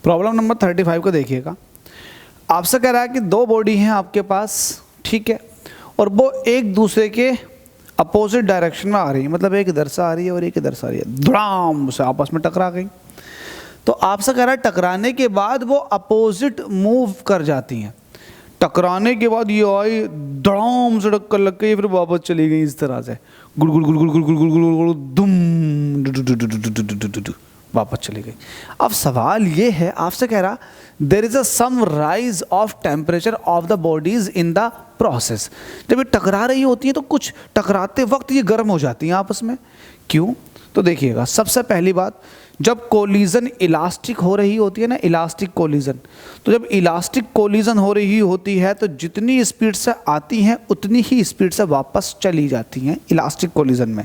Problem number 35 को देखिएगा। आपसे कह रहा है कि दो बॉडी हैं आपके पास, ठीक है, और वो एक दूसरे के अपोजिट डायरेक्शन में आ रही है, मतलब एक इधर से आ रही है और एक इधर से आ रही है, धड़ाम से आपस में टकरा गई। तो आपसे कह रहा है टकराने के बाद वो अपोजिट मूव कर जाती हैं। टकराने के बाद ये आई, धड़ाम से टक्कर लग गई, फिर वापस चली गई इस तरह से, गुड़ गुड़ गुड़ गुड़ गुड़ गुड़ गुड़ गुड़ गुड़ दुम, वापस चली गई। अब सवाल ये है, आपसे कह रहा there is a some rise of temperature of the bodies in the process. जब ये टकरा रही होती है तो कुछ टकराते वक्त ये गर्म हो जाती हैं आपस में, क्यों? तो देखिएगा, सबसे पहली बात, जब कोलिजन इलास्टिक हो रही होती है ना, इलास्टिक कोलिजन, तो जब इलास्टिक कोलिजन हो रही होती है तो जितनी स्पीड से आती हैं उतनी ही स्पीड से वापस चली जाती हैं इलास्टिक कोलिजन में।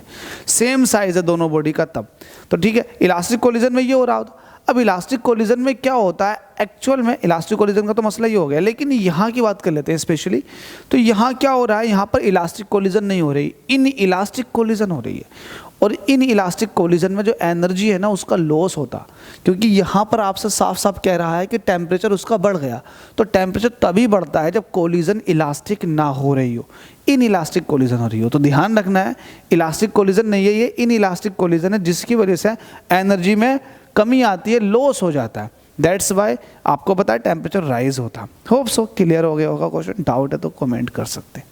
सेम साइज है दोनों बॉडी का तब, तो ठीक है, इलास्टिक कोलिजन में ये हो रहा होता। अब इलास्टिक कोलिजन में क्या होता है एक्चुअल में, इलास्टिक कोलिजन का तो मसला ही हो गया, लेकिन यहाँ की बात कर लेते हैं स्पेशली। तो यहाँ क्या हो रहा है, यहाँ पर इलास्टिक कोलिजन नहीं हो रही, इन इलास्टिक कोलिजन हो रही है। और इन इलास्टिक कोलिजन में जो एनर्जी है ना उसका लॉस होता, क्योंकि यहाँ पर आपसे साफ साफ कह रहा है कि टेम्परेचर उसका बढ़ गया। तो टेम्परेचर तभी बढ़ता है जब कोलिजन इलास्टिक ना हो रही हो, इन इलास्टिक कोलिजन हो रही हो। तो ध्यान रखना है, इलास्टिक कोलिजन नहीं है ये, इन इलास्टिक कोलिजन है, जिसकी वजह से एनर्जी में कमी आती है, लॉस हो जाता है। दैट्स वाई आपको पता है टेम्परेचर राइज होता। होप सो क्लियर हो गया होगा क्वेश्चन। डाउट है तो कमेंट कर सकते हैं।